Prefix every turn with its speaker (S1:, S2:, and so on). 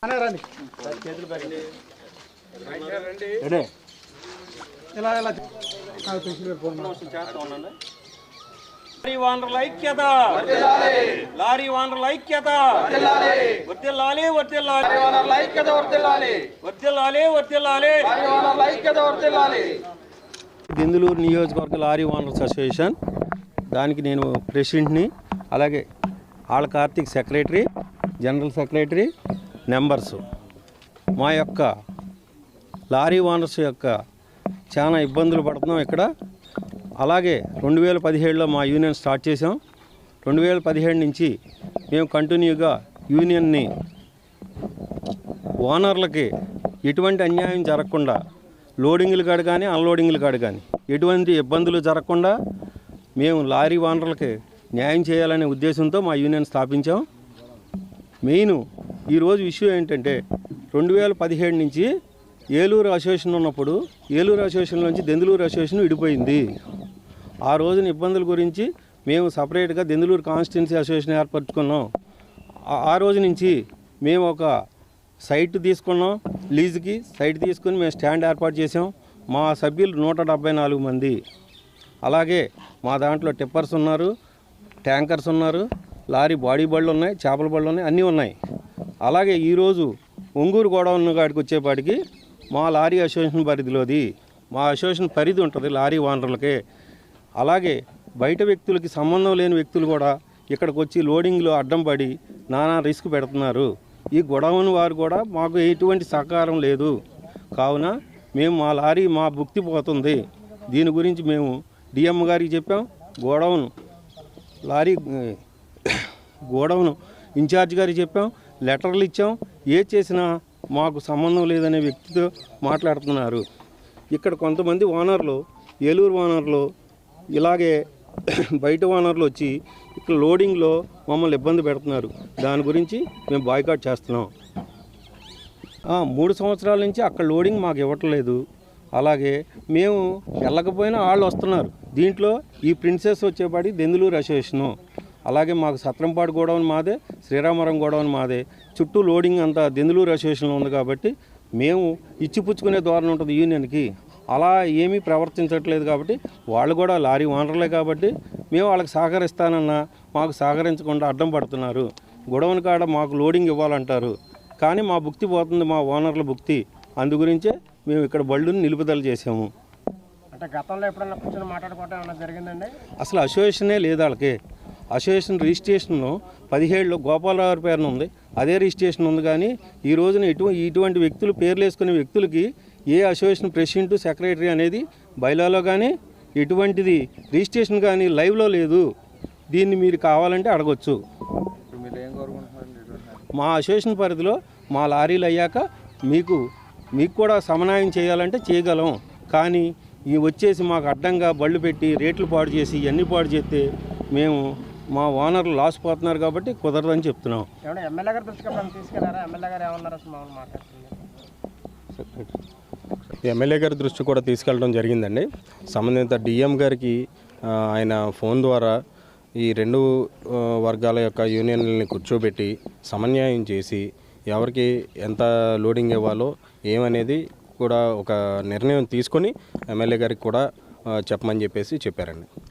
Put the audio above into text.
S1: Lorry ఓనర్ల ఐక్యత, lorry ఓనర్ల ఐక్యత, వర్ధిల్లాలి వర్ధిల్లాలి, వర్ధిల్లాలి వర్ధిల్లాలి, దెందులూరు నియోజకవర్గ లారీ ఓనర్స్ అసోసియేషన్ దానికి నేను ప్రెసిడెంట్ని, అలాగే ఆళ్ళ Karthik secretary, general secretary, members. మా యొక్క లారీ ఓనర్స్ యొక్క చాలా ఇబ్బందులు పడుతున్నాం ఇక్కడ. అలాగే 2017లో మా యూనియన్ స్టార్ట్ చేసాం. 2017 నుంచి మేము కంటిన్యూగా యూనియన్ని ఓనర్లకి ఎటువంటి అన్యాయం జరగకుండా, లోడింగ్లు కాడు కానీ అన్లోడింగ్లు కాడు కానీ ఎటువంటి ఇబ్బందులు జరగకుండా మేము లారీ ఓనర్లకి న్యాయం చేయాలనే ఉద్దేశంతో మా యూనియన్ స్థాపించాం. మెయిన్ ఈరోజు విషయం ఏంటంటే 2017 నుంచి ఏలూరు అసోసియేషన్ ఉన్నప్పుడు ఏలూరు అసోసియేషన్ నుంచి దెందులూరు అసోసియేషన్ విడిపోయింది. ఆ రోజున ఇబ్బందుల గురించి మేము సపరేట్గా దెందులూరు కాన్స్టిట్యున్సీ అసోసియేషన్ ఏర్పరచుకున్నాం. ఆ రోజు నుంచి మేము ఒక సైట్ తీసుకున్నాం, లీజుకి సైట్ తీసుకుని మేము స్టాండ్ ఏర్పాటు చేసాం. మా సభ్యులు 174 మంది. అలాగే మా దాంట్లో టిప్పర్స్ ఉన్నారు, ట్యాంకర్స్ ఉన్నారు, లారీ బాడీ బళ్ళు ఉన్నాయి, చేపల బళ్ళు ఉన్నాయి, అన్నీ ఉన్నాయి. అలాగే ఈరోజు ఒంగూరు గోడౌన్ కాడికి వచ్చేపాటికి మా లారీ అసోసియేషన్ పరిధిలోది, మా అసోసియేషన్ పరిధి ఉంటుంది లారీ ఓనర్లకే. అలాగే బయట వ్యక్తులకి సంబంధం లేని వ్యక్తులు కూడా ఇక్కడికి వచ్చి లోడింగ్లో అడ్డం పడి నానా రిస్క్ పెడుతున్నారు. ఈ గొడవన్ వారు కూడా మాకు ఎటువంటి సహకారం లేదు. కావున మేము మా లారీ మా భుక్తి పోతుంది. దీని గురించి మేము డిఎం గారికి చెప్పాం, గోడౌన్ ఇన్ఛార్జ్ గారికి చెప్పాం, లెటర్లు ఇచ్చాం. ఏ చేసినా మాకు సంబంధం లేదనే వ్యక్తితో మాట్లాడుతున్నారు. ఇక్కడ కొంతమంది ఓనర్లు, ఏలూరు ఓనర్లు, ఇలాగే బయట ఓనర్లు వచ్చి ఇక్కడ లోడింగ్లో మమ్మల్ని ఇబ్బంది పెడుతున్నారు. దాని గురించి మేము బాయ్కాట్ చేస్తున్నాం. 3 సంవత్సరాల నుంచి అక్కడ లోడింగ్ మాకు ఇవ్వట్లేదు. అలాగే మేము వెళ్ళకపోయినా వాళ్ళు వస్తున్నారు. దీంట్లో ఈ ప్రిన్సెస్ వచ్చేపాటి దెందులూరు అసోసియేషను. అలాగే మాకు సత్రంపాడు గోడౌన్ మాదే, శ్రీరామవరం గోడౌన్ మాదే. చుట్టూ లోడింగ్ అంతా దెందులూరు అసోసియేషన్లో ఉంది కాబట్టి మేము ఇచ్చిపుచ్చుకునే ధోరణి ఉంటుంది యూనియన్కి. అలా ఏమీ ప్రవర్తించట్లేదు కాబట్టి వాళ్ళు కూడా లారీ ఓనర్లే కాబట్టి మేము వాళ్ళకి సహకరిస్తానన్నా మాకు సహకరించకుండా అడ్డం పడుతున్నారు. గొడవన కాడ మాకు లోడింగ్ ఇవ్వాలంటారు, కానీ మా భుక్తి పోతుంది, మా ఓనర్ల భుక్తి. అందు గురించే మేము ఇక్కడ బళ్ళుని నిలుపుదల చేసాము.
S2: అంటే గతంలో ఎప్పుడన్నా కూర్చొని మాట్లాడుకోవటం ఏమన్నా జరిగిందండి?
S1: అసలు అసోసియేషనే లేదు వాళ్ళకి. అసోసియేషన్ రిజిస్ట్రేషన్లో 17లో గోపాలరావు పేరున ఉంది, అదే రిజిస్ట్రేషన్ ఉంది. కానీ ఈ రోజున ఇటువంటి వ్యక్తులు పేర్లు వేసుకునే వ్యక్తులకి ఏ అసోసియేషన్ ప్రెసిడెంట్, సెక్రటరీ అనేది బైలాలో కానీ ఎటువంటిది రిజిస్ట్రేషన్ కానీ లైవ్లో లేదు. దీన్ని మీరు కావాలంటే అడగొచ్చు. మా అసోసియేషన్ పరిధిలో మా లారీలు అయ్యాక మీకు కూడా సమన్వయం చేయాలంటే చేయగలం. కానీ ఈ వచ్చేసి మాకు అడ్డంగా బళ్ళు పెట్టి రేట్లు పాడు చేసి ఇవన్నీ పాడు చేస్తే మేము మా ఓనర్లు లాస్ పోతున్నారు కాబట్టి కుదరదని చెప్తున్నాం.
S2: ఎమ్మెల్యే గారు దృష్టికి తీసుకెళ్లారా? ఎమ్మెల్యే గారు ఏమన్నారు అసలు మాట్లాడుతున్నారు?
S3: ఎమ్మెల్యే గారి దృష్టి కూడా తీసుకెళ్ళడం జరిగిందండి. సంబంధిత డిఎం గారికి ఆయన ఫోన్ ద్వారా ఈ 2 వర్గాల యొక్క యూనియన్లని కూర్చోబెట్టి సమన్వయం చేసి ఎవరికి ఎంత లోడింగ్ ఇవ్వాలో ఏమనేది కూడా ఒక నిర్ణయం తీసుకొని ఎమ్మెల్యే గారికి కూడా చెప్పమని చెప్పారండి.